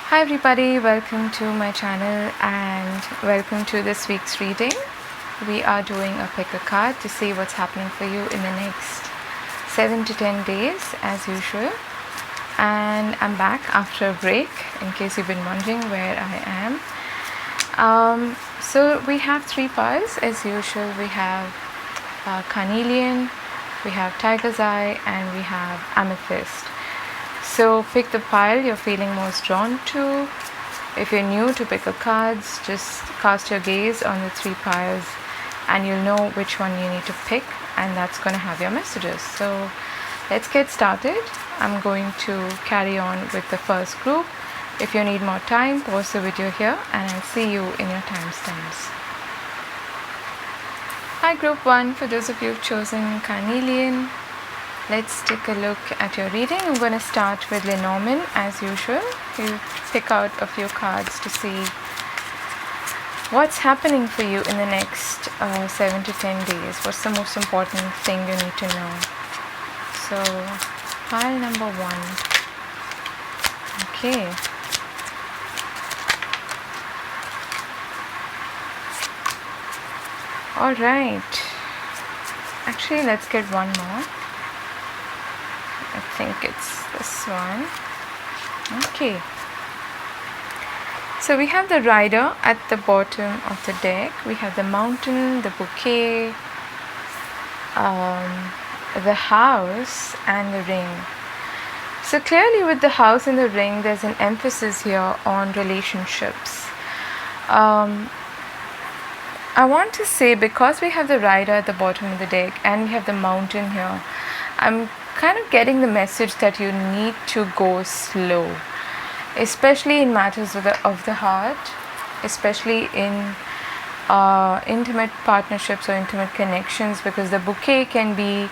Hi everybody, welcome to my channel and welcome to this week's reading. We are doing a pick a card to see what's happening for you in the next 7 to 10 days as usual. And I'm back after a break in case you've been wondering where I am. So we have 3 piles as usual. We have Carnelian, we have Tiger's Eye, and we have Amethyst. So pick the pile you're feeling most drawn to. If you're new to pick a cards, just cast your gaze on the 3 piles and you'll know which one you need to pick, and that's going to have your messages. So let's get started. I'm going to carry on with the first group. If you need more time, pause the video here and I'll see you in your timestamps. Hi group 1, for those of you who've chosen Carnelian, let's take a look at your reading. I'm going to start with Lenormand as usual. You pick out a few cards to see what's happening for you in the next 7 to 10 days. What's the most important thing you need to know? So, pile number 1. Okay. Alright. Actually, let's get one more. I think it's this one. Okay. So we have the Rider at the bottom of the deck. We have the Mountain, the Bouquet, the House, and the Ring. So clearly with the House and the Ring, there's an emphasis here on relationships. I want to say, because we have the Rider at the bottom of the deck and we have the Mountain here, I'm kind of getting the message that you need to go slow, especially in matters of the heart, especially in intimate partnerships or intimate connections, because the Bouquet can be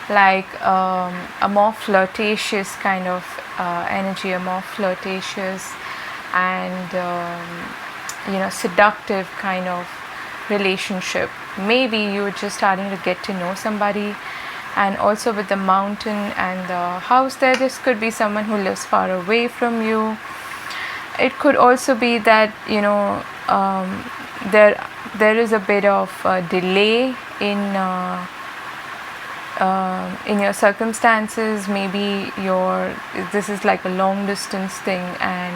like a more flirtatious kind of energy, a more flirtatious and seductive kind of relationship. Maybe you're just starting to get to know somebody. And also with the Mountain and the House there, this could be someone who lives far away from you. It could also be that there is a bit of delay in your circumstances. Maybe this is like a long distance thing and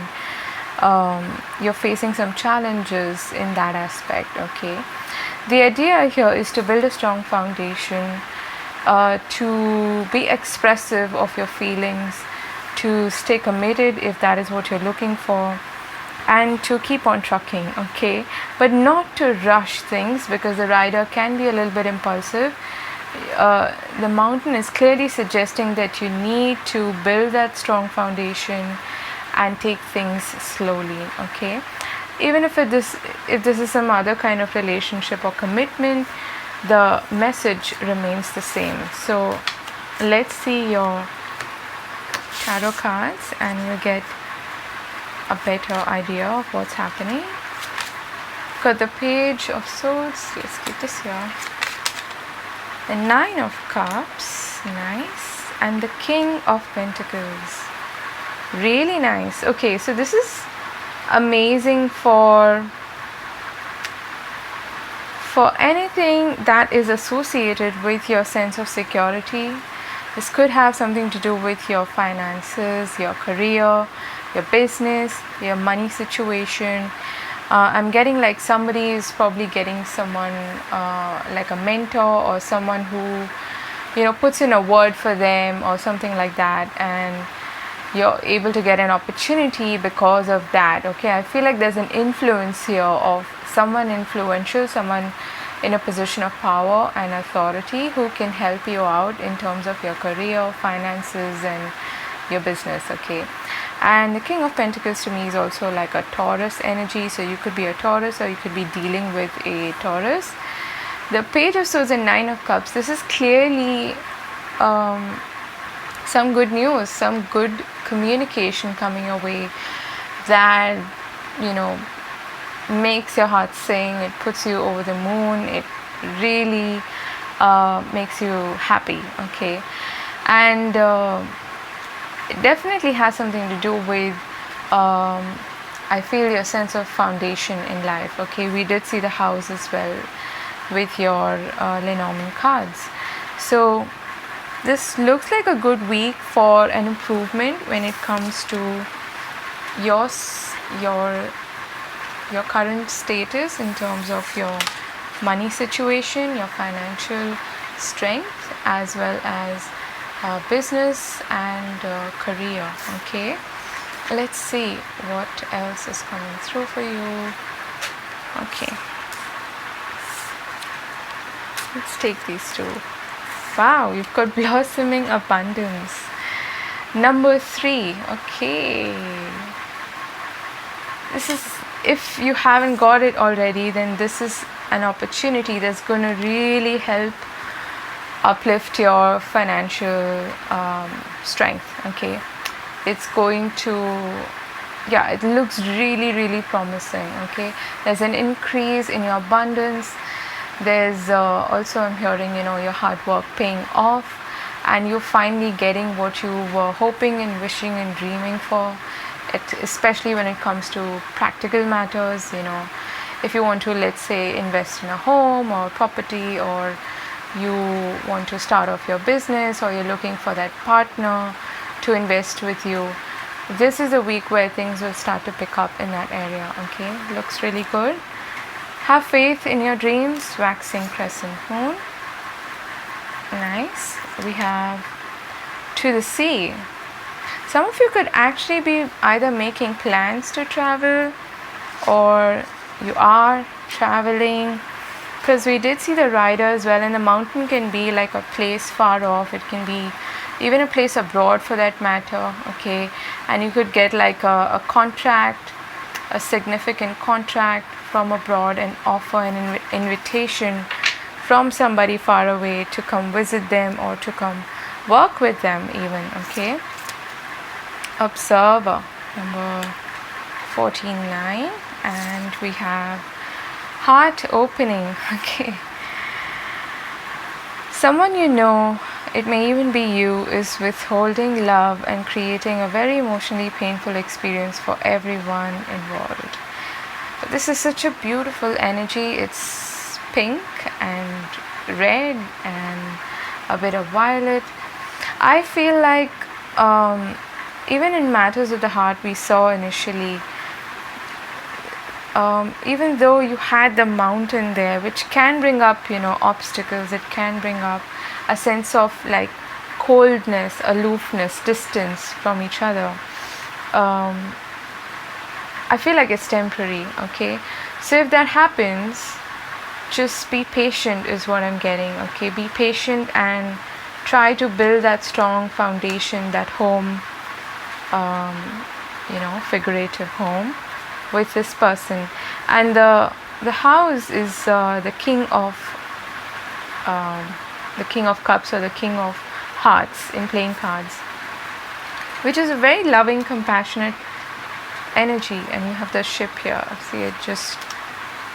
you're facing some challenges in that aspect. Okay, the idea here is to build a strong foundation, to be expressive of your feelings, to stay committed if that is what you're looking for, and to keep on trucking, okay? But not to rush things, because the Rider can be a little bit impulsive. The Mountain is clearly suggesting that you need to build that strong foundation and take things slowly, okay? Even if this is some other kind of relationship or commitment, the message remains the same. So let's see your tarot cards and you get a better idea of what's happening. Got the Page of Swords. Let's keep this here. The 9 of Cups, nice, and the King of Pentacles, really nice. Okay, so this is amazing for anything that is associated with your sense of security. This could have something to do with your finances, your career, your business, your money situation. I'm getting like somebody is probably getting someone like a mentor or someone who puts in a word for them or something like that, and you're able to get an opportunity because of that. Okay, I feel like there's an influence here of someone influential, someone in a position of power and authority who can help you out in terms of your career, finances, and your business. Okay, and the King of Pentacles to me is also like a Taurus energy, so you could be a Taurus or you could be dealing with a Taurus. The Page of Swords and 9 of Cups, this is clearly some good news, some good communication coming your way that makes your heart sing. It puts you over the moon. It really makes you happy. Okay, and it definitely has something to do with I feel your sense of foundation in life. Okay, we did see the house as well with your Lenormand cards. So this looks like a good week for an improvement when it comes to your your current status in terms of your money situation, your financial strength, as well as business and career. Okay, let's see what else is coming through for you. Okay, let's take these two. Wow, you've got blossoming abundance. Number 3. Okay, this is, if you haven't got it already, then this is an opportunity that's going to really help uplift your financial strength. Okay, it's going to, yeah, it looks really promising. Okay, there's an increase in your abundance. There's also, I'm hearing, your hard work paying off, and you're finally getting what you were hoping and wishing and dreaming for. Especially when it comes to practical matters. If you want to, let's say, invest in a home or property, or you want to start off your business, or you're looking for that partner to invest with you, this is a week where things will start to pick up in that area. Okay, looks really good. Have faith in your dreams. Waxing crescent moon. Nice. We have to the sea. Some of you could actually be either making plans to travel, or you are traveling, because we did see the rider as well, and the mountain can be like a place far off. It can be even a place abroad for that matter. Okay, and you could get like a contract, a significant contract from abroad, and offer an invitation from somebody far away to come visit them or to come work with them even. Okay, observer number 49, and we have heart opening. Okay, someone it may even be you, is withholding love and creating a very emotionally painful experience for everyone involved. But this is such a beautiful energy. It's pink and red and a bit of violet. I feel like even in matters of the heart, we saw initially, even though you had the mountain there, which can bring up obstacles, it can bring up a sense of like coldness, aloofness, distance from each other. I feel like it's temporary. Okay, so if that happens, just be patient is what I'm getting. Okay, be patient and try to build that strong foundation, that home, figurative home with this person. And the house is the king of cups, or the king of hearts in playing cards, which is a very loving, compassionate energy. And you have the ship here. See, it just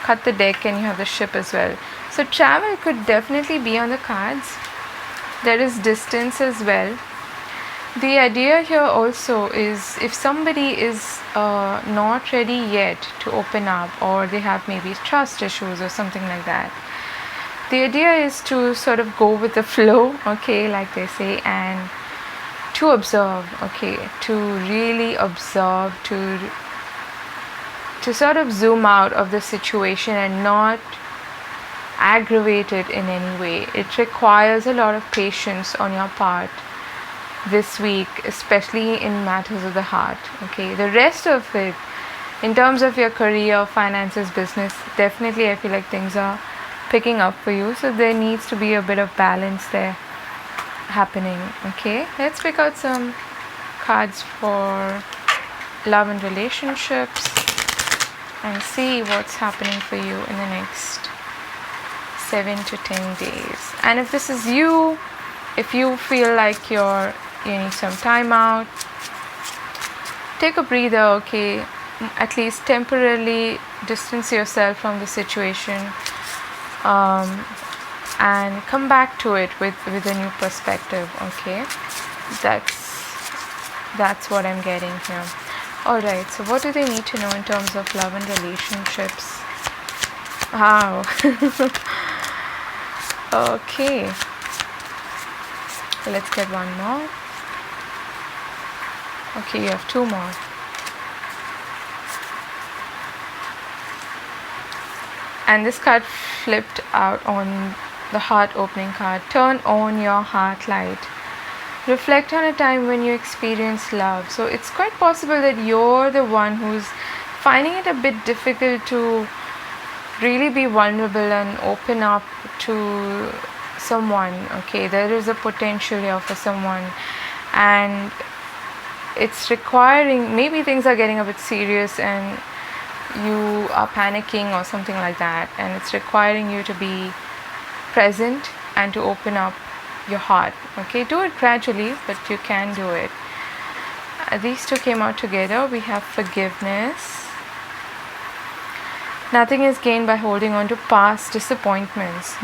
cut the deck, and you have the ship as well. So travel could definitely be on the cards. There is distance as well. The idea here also is, if somebody is not ready yet to open up, or they have maybe trust issues or something like that, the idea is to sort of go with the flow, okay, like they say, and to observe, okay, to really observe, to sort of zoom out of the situation and not aggravate it in any way. It requires a lot of patience on your part this week, especially in matters of the heart. Okay, the rest of it, in terms of your career, finances, business, definitely I feel like things are picking up for you. So there needs to be a bit of balance there happening. Okay, let's pick out some cards for love and relationships and see what's happening for you in the next 7 to 10 days. And if this is you, if you feel like you need some time out, take a breather. Okay, at least temporarily distance yourself from the situation, and come back to it with a new perspective. Okay, that's what I'm getting here. Alright, so what do they need to know in terms of love and relationships? Wow. Okay. Let's get one more. Okay, you have two more. And this card flipped out on the heart opening card. Turn on your heart light. Reflect on a time when you experienced love. So it's quite possible that you're the one who's finding it a bit difficult to really be vulnerable and open up to someone. Okay, there is a potential here for someone, and it's requiring, maybe things are getting a bit serious and you are panicking or something like that, and it's requiring you to be present and to open up your heart. Okay, do it gradually, but you can do it. These two came out together. We have forgiveness. Nothing is gained by holding on to past disappointments.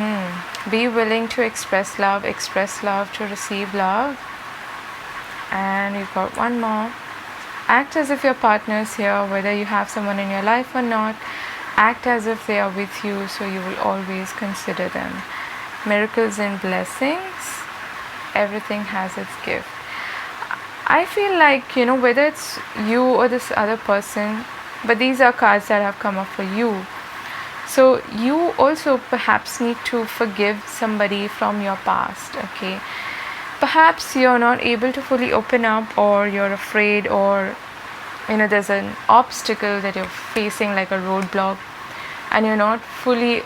Be willing to express love to receive love. And we've got one more. Act as if your partner is here, whether you have someone in your life or not. Act as if they are with you, so you will always consider them. Miracles and blessings. Everything has its gift. I feel like, whether it's you or this other person, but these are cards that have come up for you. So you also perhaps need to forgive somebody from your past. Okay, perhaps you're not able to fully open up, or you're afraid, or there's an obstacle that you're facing, like a roadblock, and you're not fully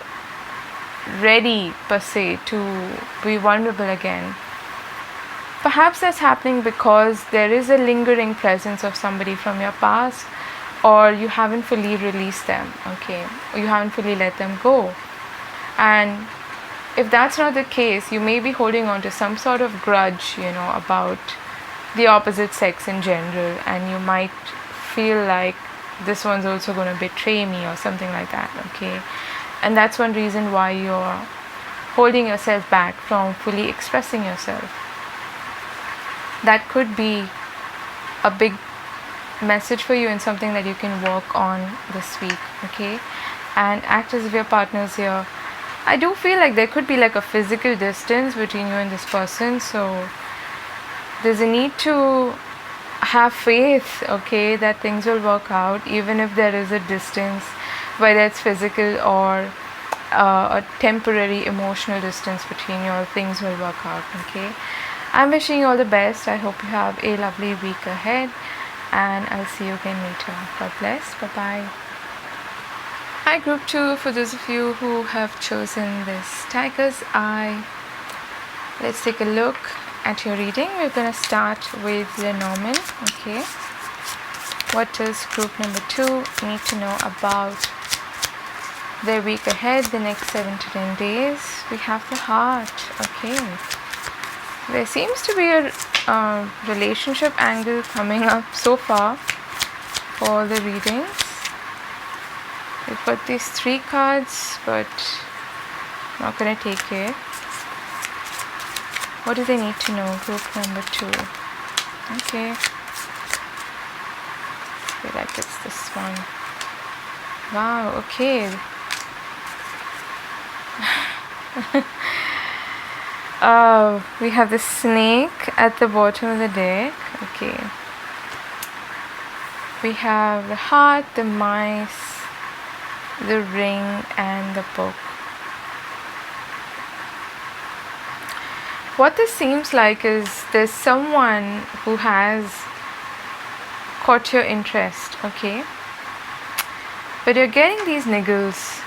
ready per se to be vulnerable again. Perhaps that's happening because there is a lingering presence of somebody from your past, or you haven't fully released them. Okay, or you haven't fully let them go. And if that's not the case, you may be holding on to some sort of grudge, about the opposite sex in general, and you might feel like this one's also going to betray me or something like that. Okay, and that's one reason why you're holding yourself back from fully expressing yourself. That could be a big message for you and something that you can work on this week. Okay, and act as if your partner's here. I do feel like there could be like a physical distance between you and this person, so there's a need to have faith, okay, that things will work out, even if there is a distance, whether it's physical or a temporary emotional distance between you, things will work out. Okay, I'm wishing you all the best. I hope you have a lovely week ahead, and I'll see you again later. God bless. Bye bye. Hi group 2, for those of you who have chosen this Tiger's Eye, let's take a look at your reading. We're going to start with Lenormand. Okay, what does group number 2 need to know about their week ahead, the next 7 to 10 days? We have the Heart. Okay, there seems to be a relationship angle coming up so far for the readings. We've got these 3 cards, but I'm not going to take it. What do they need to know? Group number 2. Okay. I feel like it's this one. Wow, okay. We have the snake at the bottom of the deck. Okay. We have the heart, the mice, the ring, and the book. What this seems like is there's someone who has caught your interest, okay? But you're getting these niggles.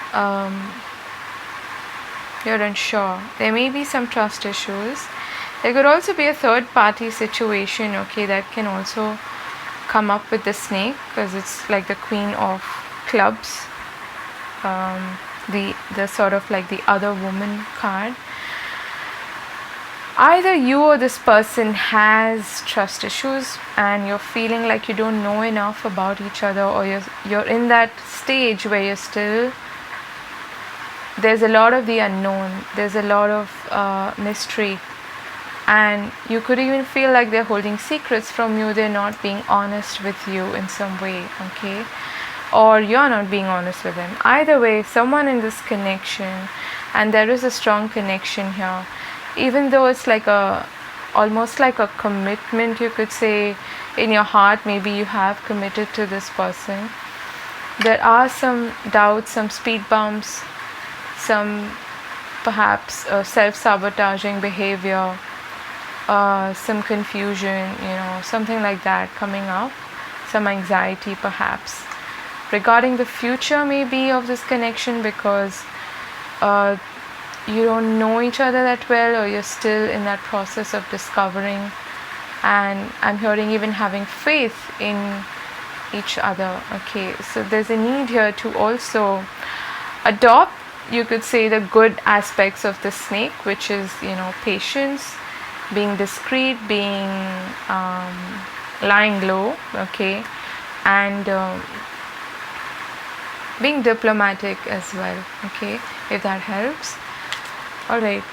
You're unsure. There may be some trust issues. There could also be a third party situation, okay, that can also come up with the snake, because it's like the Queen of Clubs. The sort of like the other woman card. Either you or this person has trust issues, and you're feeling like you don't know enough about each other, or you're in that stage where you're still, there's a lot of the unknown, there's a lot of mystery and you could even feel like they're holding secrets from you, they're not being honest with you in some way, okay, or you're not being honest with them. Either way, someone in this connection, and there is a strong connection here, even though it's like a almost like a commitment, you could say, in your heart. Maybe you have committed to this person. There are some doubts, some speed bumps, some perhaps self-sabotaging behavior, some confusion, something like that coming up, some anxiety perhaps regarding the future maybe of this connection, because you don't know each other that well, or you're still in that process of discovering, and I'm hearing even having faith in each other. Okay, so there's a need here to also adopt, you could say, the good aspects of the snake, which is patience, being discreet, being lying low, okay, and being diplomatic as well, okay, if that helps. All right,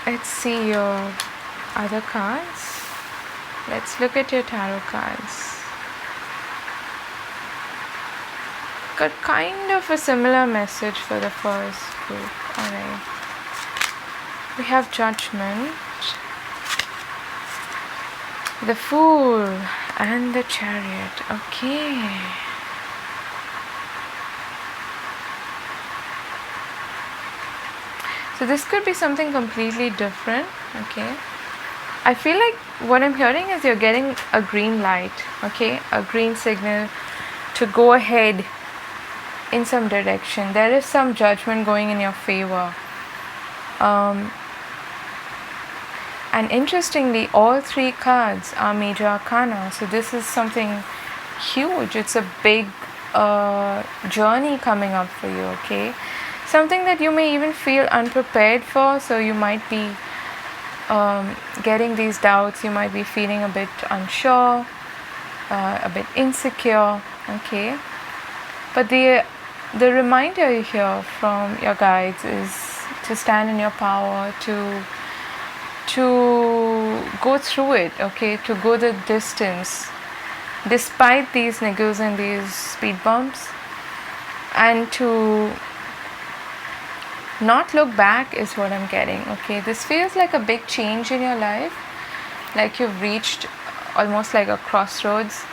let's see your other cards. Let's look at your tarot cards. Got kind of a similar message for the first group. All right, we have Judgment, the Fool, and the Chariot. Okay. So this could be something completely different, okay. I feel like what I'm hearing is you're getting a green light, okay, a green signal to go ahead in some direction. There is some judgment going in your favor. And interestingly, all three cards are major arcana. So this is something huge. It's a big journey coming up for you, okay. Something that you may even feel unprepared for. So you might be getting these doubts. You might be feeling a bit unsure, a bit insecure, okay. But the reminder here from your guides is to stand in your power, to go through it, okay, to go the distance despite these niggles and these speed bumps, and to not look back is what I'm getting, okay. This feels like a big change in your life, like you've reached almost like a crossroads,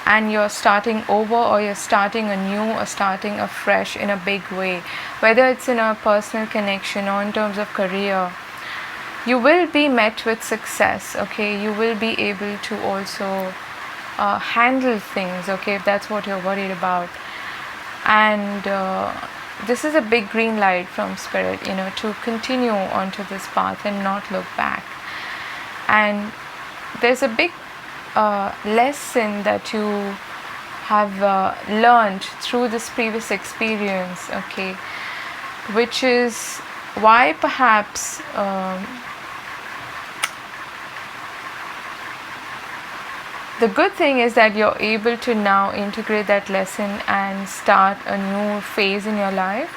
and you're starting over, or you're starting anew, or starting afresh in a big way, whether it's in a personal connection or in terms of career. You will be met with success, okay. You will be able to also handle things, okay, if that's what you're worried about. And this is a big green light from Spirit, to continue onto this path and not look back. And there's a big lesson that you have learned through this previous experience, okay, which is why perhaps the good thing is that you're able to now integrate that lesson and start a new phase in your life.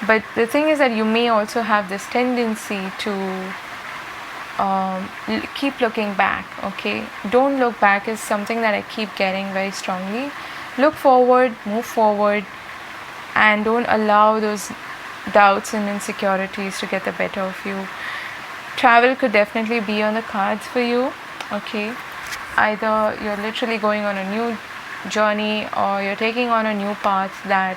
But the thing is that you may also have this tendency to keep looking back, okay. Don't look back is something that I keep getting very strongly. Look forward, move forward, and don't allow those doubts and insecurities to get the better of you. Travel could definitely be on the cards for you, okay. Either you're literally going on a new journey, or you're taking on a new path that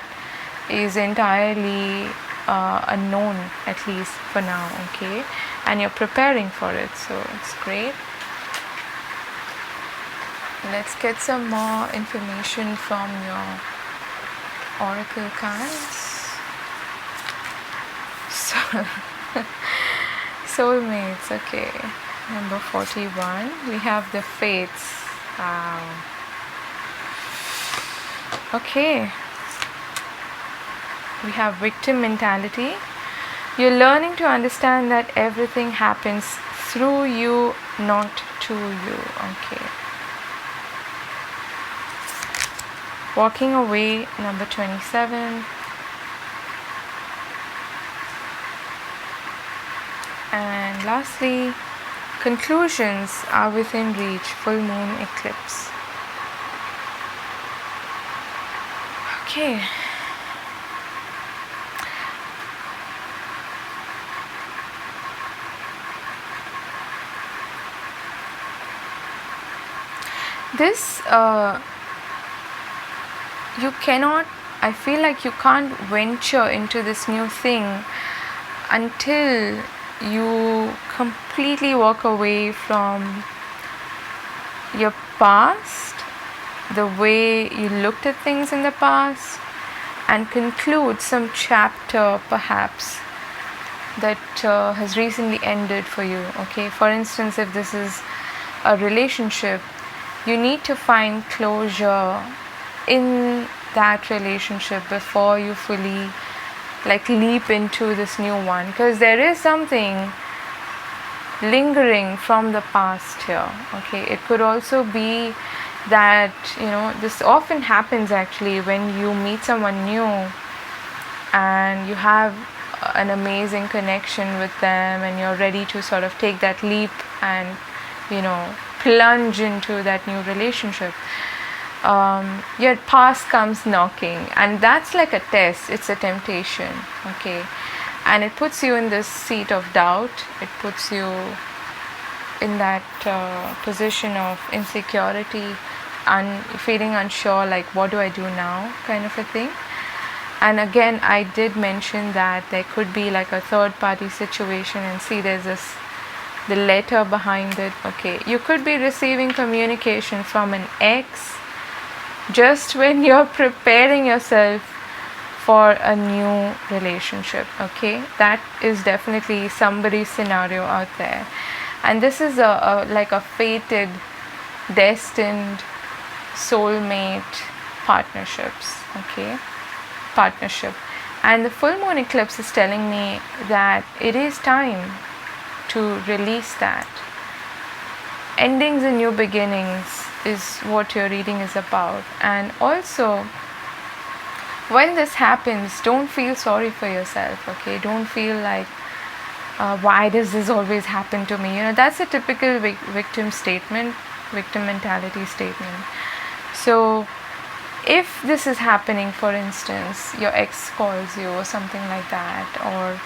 is entirely unknown, at least for now, okay, and you're preparing for it, so it's great. Let's get some more information from your oracle cards. So soulmates, okay. Number 41, we have the Fates. Wow. Okay. We have victim mentality. You're learning to understand that everything happens through you, not to you. Okay. Walking away, number 27. And lastly, Conclusions are within reach. Full moon eclipse. Okay. This you cannot, I feel like you can't venture into this new thing until you completely walk away from your past, the way you looked at things in the past, and conclude some chapter perhaps that has recently ended for you. Okay, for instance, if this is a relationship, you need to find closure in that relationship before you fully leap into this new one, because there is something lingering from the past here. Okay, it could also be that this often happens actually when you meet someone new and you have an amazing connection with them and you're ready to sort of take that leap and plunge into that new relationship. Your past comes knocking, and that's like a test, it's a temptation. Okay, and it puts you in this seat of doubt, it puts you in that position of insecurity and feeling unsure, like what do I do now, kind of a thing. And again, I did mention that there could be like a third party situation, and see there's the letter behind it. Okay, you could be receiving communication from an ex just when you're preparing yourself for a new relationship. Okay, that is definitely somebody's scenario out there, and this is like a fated, destined soulmate partnership. And the full moon eclipse is telling me that it is time to release that. Endings and new beginnings is what your reading is about. And also, when this happens, don't feel sorry for yourself. Okay, don't feel like why does this always happen to me. That's a typical victim mentality statement. So if this is happening, for instance, your ex calls you or something like that, or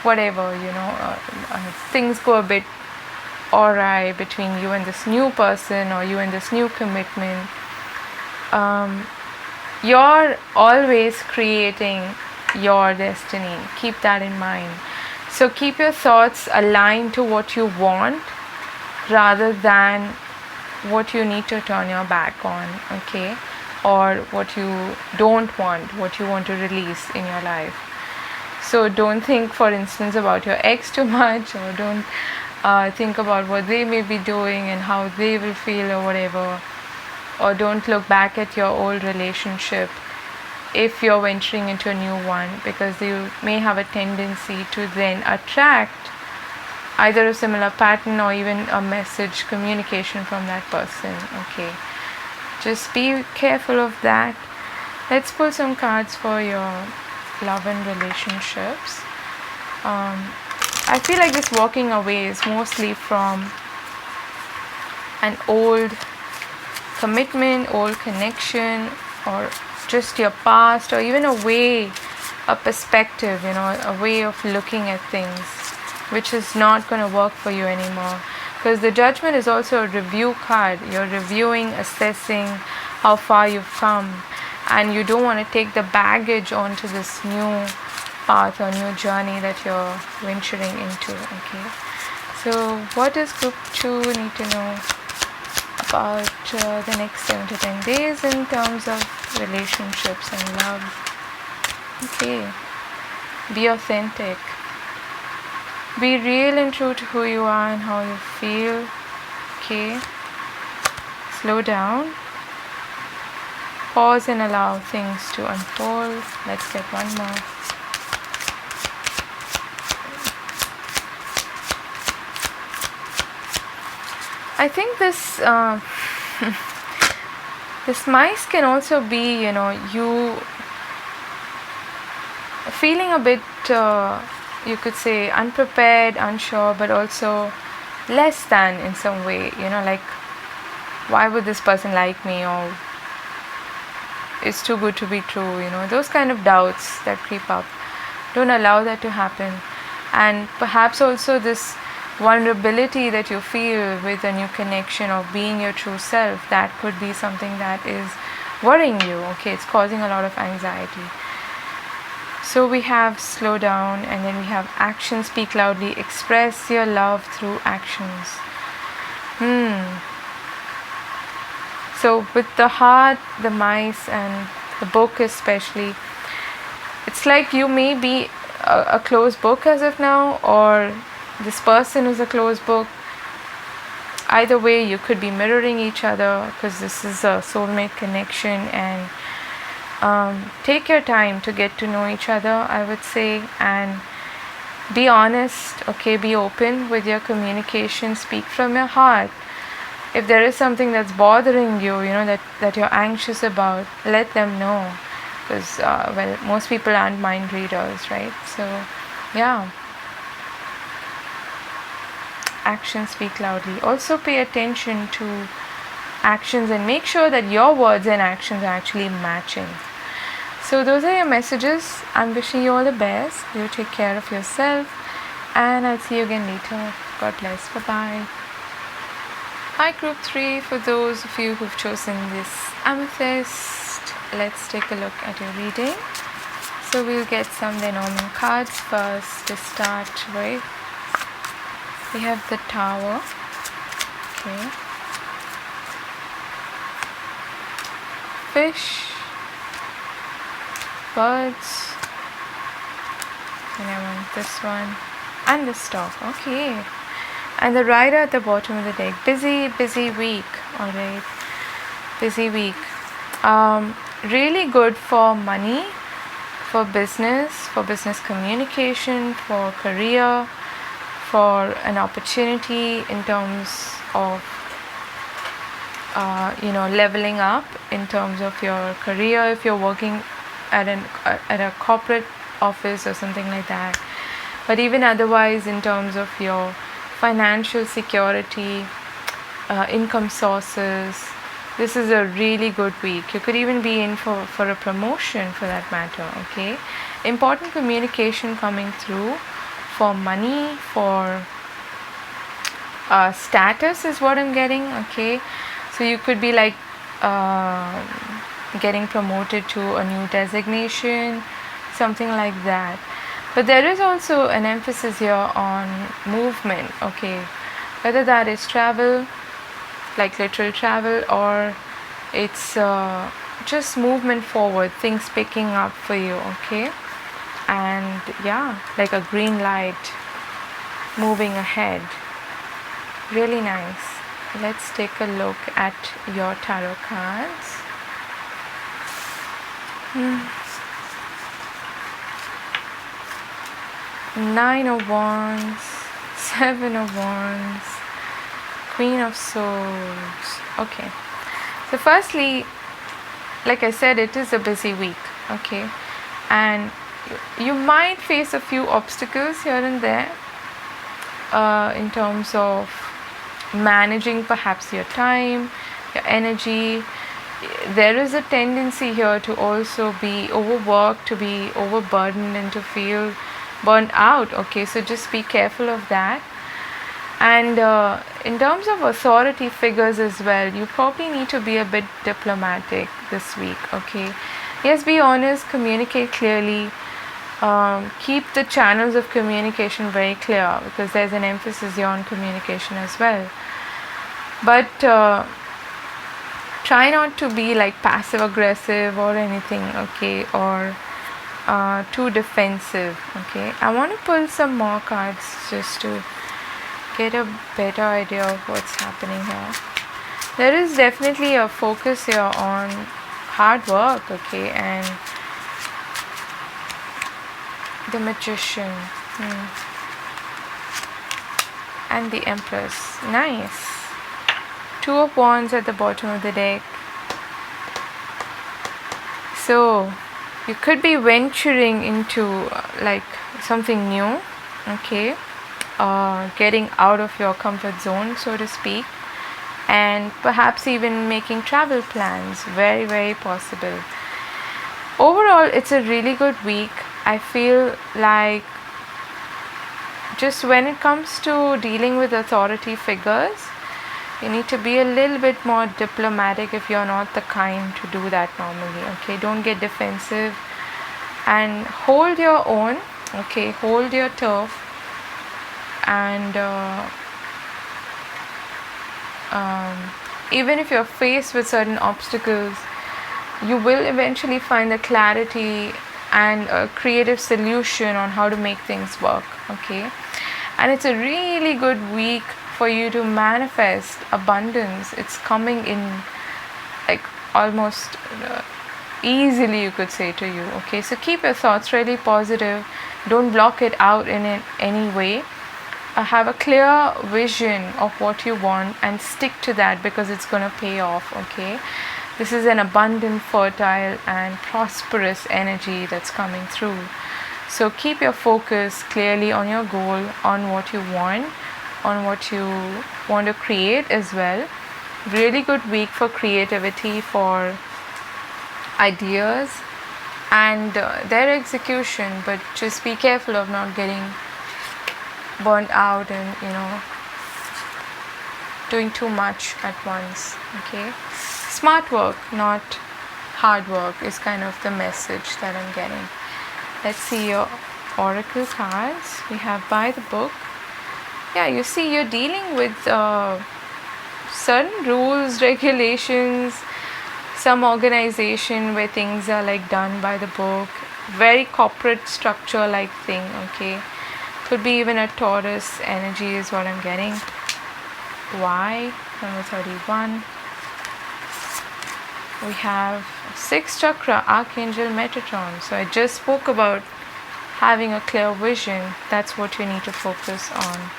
whatever, things go a bit awry between you and this new person or you and this new commitment, you're always creating your destiny. Keep that in mind. So keep your thoughts aligned to what you want rather than what you need to turn your back on. Okay, or what you don't want, what you want to release in your life. So don't think, for instance, about your ex too much, or don't think about what they may be doing and how they will feel or whatever, or don't look back at your old relationship if you're venturing into a new one, because you may have a tendency to then attract either a similar pattern or even a message communication from that person. Okay, just be careful of that. Let's pull some cards for your love and relationships. I feel like this walking away is mostly from an old commitment, old connection, or just your past, or even a perspective, a way of looking at things which is not going to work for you anymore. Because the Judgment is also a review card. You're reviewing, assessing how far you've come, and you don't want to take the baggage onto this new path or new journey that you're venturing into. Okay, so what does group 2 need to know about the next 7 to 10 days in terms of relationships and love? Okay, be authentic, be real and true to who you are and how you feel. Okay, slow down, pause and allow things to unfold. Let's get one more. I think this this mice can also be, you feeling a bit, you could say, unprepared, unsure, but also less than in some way, like why would this person like me, or it's too good to be true, those kind of doubts that creep up. Don't allow that to happen. And perhaps also this vulnerability that you feel with a new connection of being your true self, that could be something that is worrying you. Okay, it's causing a lot of anxiety. So we have slow down, and then we have action speak loudly. Express your love through actions. So with the heart, the mice, and the book especially, it's like you may be a closed book as of now, or this person is a closed book. Either way, you could be mirroring each other, because this is a soulmate connection. And take your time to get to know each other, I would say, and be honest. Okay, be open with your communication. Speak from your heart. If there is something that's bothering you, that you're anxious about, let them know, because most people aren't mind readers, right? So yeah, actions speak loudly. Also pay attention to actions and make sure that your words and actions are actually matching. So those are your messages. I'm wishing you all the best. You take care of yourself, and I'll see you again later. God bless. Bye bye. Hi group 3, for those of you who've chosen this amethyst, let's take a look at your reading. So we'll get some Lenormand cards first to start with. We have the Tower. Okay. Fish. Birds. And I want this one. And the Stork. Okay. And the Rider at the bottom of the deck. Busy week. Alright. Busy week. Really good for money, for business communication, for career, for an opportunity in terms of leveling up in terms of your career, if you're working at a corporate office or something like that. But even otherwise, in terms of your financial security, income sources, this is a really good week. You could even be in for a promotion, for that matter. Okay, important communication coming through for money, for status is what I'm getting. Okay, so you could be like getting promoted to a new designation, something like that. But there is also an emphasis here on movement. Okay, whether that is travel, like literal travel, or it's just movement forward, things picking up for you. Okay, and yeah, like a green light, moving ahead. Really nice. Let's take a look at your tarot cards. Nine of Wands, Seven of Wands, Queen of Swords. Okay, so firstly, like I said, it is a busy week. Okay, and you might face a few obstacles here and there in terms of managing perhaps your time, your energy. There is a tendency here to also be overworked, to be overburdened, and to feel burnt out. Okay, so just be careful of that. And in terms of authority figures as well, you probably need to be a bit diplomatic this week. Okay, yes, be honest, communicate clearly, keep the channels of communication very clear, because there's an emphasis here on communication as well. But try not to be like passive aggressive or anything. Okay, or too defensive. Okay, I want to pull some more cards just to get a better idea of what's happening here. There is definitely a focus here on hard work. Okay, and the Magician and the Empress. Nice. Two of Wands at the bottom of the deck. So you could be venturing into like something new. Okay, getting out of your comfort zone, so to speak, and perhaps even making travel plans. Very, very possible. Overall, it's a really good week. I feel like just when it comes to dealing with authority figures, you need to be a little bit more diplomatic if you're not the kind to do that normally. Okay, don't get defensive and hold your own. Okay, hold your turf, and even if you're faced with certain obstacles, you will eventually find the clarity and a creative solution on how to make things work. Okay, and it's a really good week for you to manifest abundance. It's coming in like almost easily, you could say, to you. Okay, so keep your thoughts really positive. Don't block it out in any way. Have a clear vision of what you want and stick to that, because it's going to pay off. Okay, this is an abundant, fertile and prosperous energy that's coming through. So keep your focus clearly on your goal, on what you want, on what you want to create as well. Really good week for creativity, for ideas and their execution, but just be careful of not getting burnt out and doing too much at once. Okay, smart work, not hard work, is kind of the message that I'm getting. Let's see your oracle cards. We have by the book. Yeah, you see, you're dealing with certain rules, regulations, some organization where things are like done by the book, very corporate structure like thing. Okay, could be even a Taurus energy is what I'm getting. Why? Number 31. We have 6th chakra, Archangel Metatron. So I just spoke about having a clear vision. That's what you need to focus on.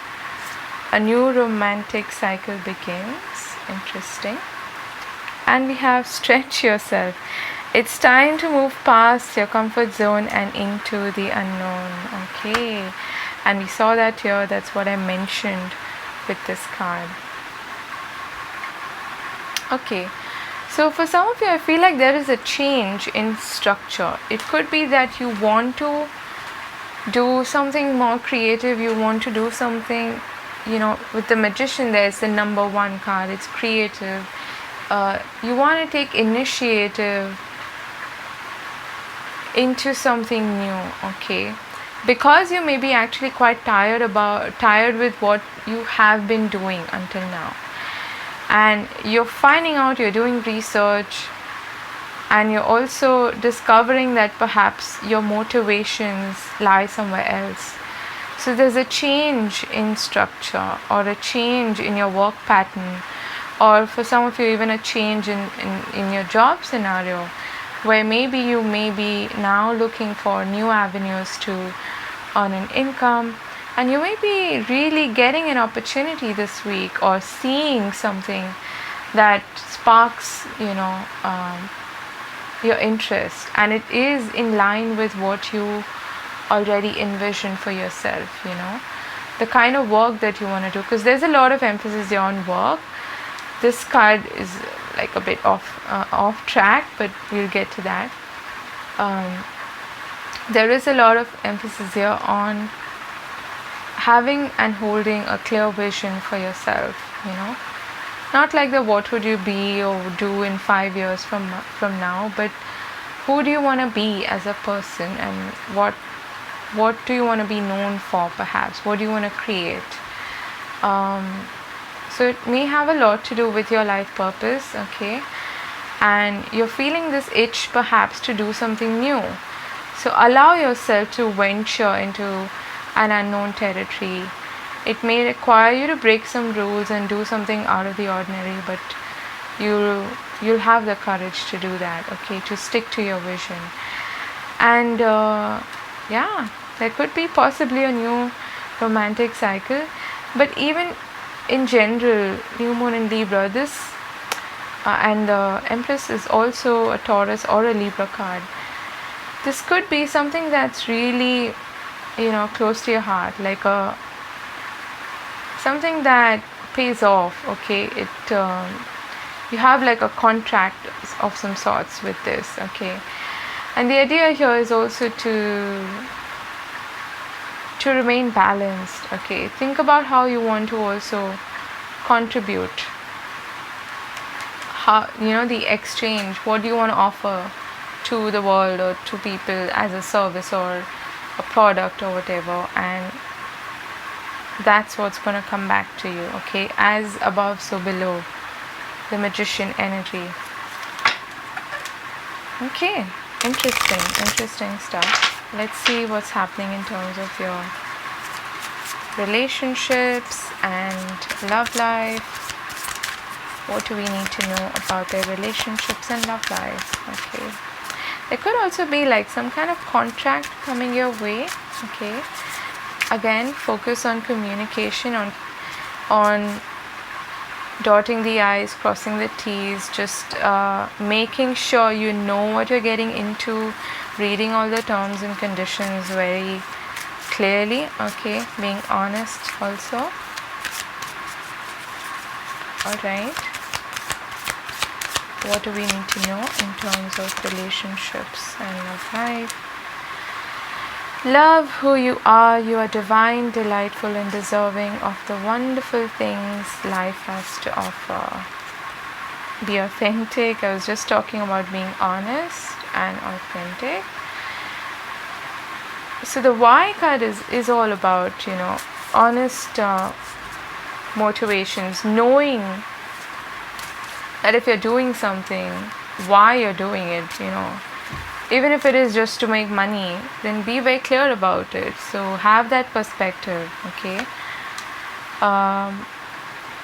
A new romantic cycle begins. Interesting. And we have stretch yourself. It's time to move past your comfort zone and into the unknown. Okay, and we saw that here. That's what I mentioned with this card. Okay, so for some of you, I feel like there is a change in structure. It could be that you want to do something more creative. You want to do something, with the Magician, there's the number 1 card. It's creative. You want to take initiative into something new. Okay, because you may be actually quite tired with what you have been doing until now, and you're finding out, you're doing research, and you're also discovering that perhaps your motivations lie somewhere else. So there's a change in structure, or a change in your work pattern, or for some of you even a change in your job scenario, where maybe you may be now looking for new avenues to earn an income, and you may be really getting an opportunity this week, or seeing something that sparks your interest, and it is in line with what you already envisioned for yourself, the kind of work that you want to do, because there's a lot of emphasis here on work. This card is like a bit off track, but we'll get to that. There is a lot of emphasis here on having and holding a clear vision for yourself, not like the what would you be or do in 5 years from now, but who do you want to be as a person, and what do you want to be known for, perhaps what do you want to create. So it may have a lot to do with your life purpose. Okay, and you're feeling this itch perhaps to do something new. So allow yourself to venture into an unknown territory. It may require you to break some rules and do something out of the ordinary, but you'll have the courage to do that. Okay, to stick to your vision. And there could be possibly a new romantic cycle, but even in general, new moon in Libra, this and the Empress is also a Taurus or a Libra card. This could be something that's really close to your heart, like a something that pays off. Okay, you have like a contract of some sorts with this. Okay, and the idea here is also to remain balanced. Okay, think about how you want to also contribute, how, the exchange, what do you want to offer to the world or to people as a service or a product or whatever, and that's what's going to come back to you. Okay, as above so below, the Magician energy. Okay, interesting stuff. Let's see what's happening in terms of your relationships and love life. What do we need to know about their relationships and love life? Okay, there could also be like some kind of contract coming your way. Okay, again, focus on communication, on dotting the I's, crossing the T's, just making sure you know what you're getting into, reading all the terms and conditions very clearly. Okay, being honest also. Alright, what do we need to know in terms of relationships and love life? Love who you are. You are divine, delightful, and deserving of the wonderful things life has to offer. Be authentic. I was just talking about being honest and authentic. So the Y card is all about, honest motivations, knowing that if you're doing something, why you're doing it, even if it is just to make money, then be very clear about it. So have that perspective. Okay,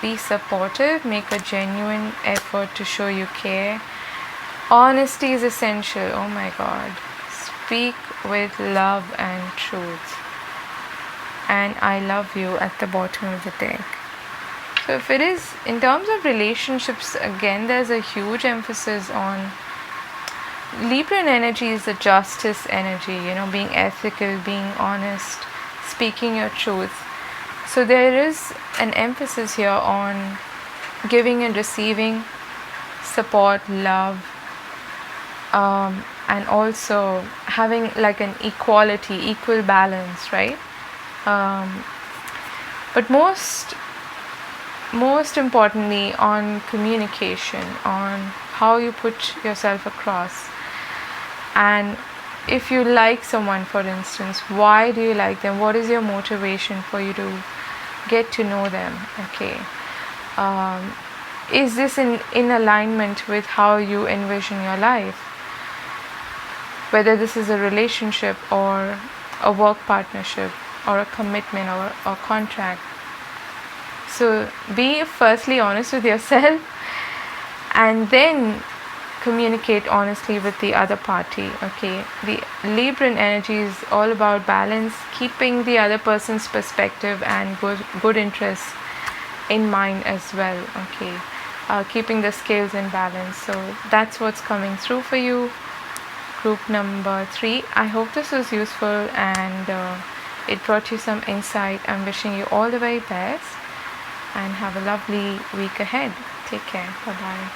be supportive, make a genuine effort to show you care. Honesty is essential. Oh my God, speak with love and truth. And I love you at the bottom of the deck. So if it is in terms of relationships, again, there's a huge emphasis on Libran energy. Is the justice energy, being ethical, being honest, speaking your truth. So there is an emphasis here on giving and receiving support, love, and also having like an equal balance, right? But most importantly, on communication, on how you put yourself across. And if you like someone, for instance, why do you like them? What is your motivation for you to get to know them? Okay, is this in alignment with how you envision your life? Whether this is a relationship or a work partnership or a commitment or a contract. So be firstly honest with yourself, and then communicate honestly with the other party. Okay, the Libran energy is all about balance, keeping the other person's perspective and good interests in mind as well. Okay, keeping the scales in balance. So that's what's coming through for you, group number 3. I hope this was useful and it brought you some insight. I'm wishing you all the very best and have a lovely week ahead. Take care. Bye bye.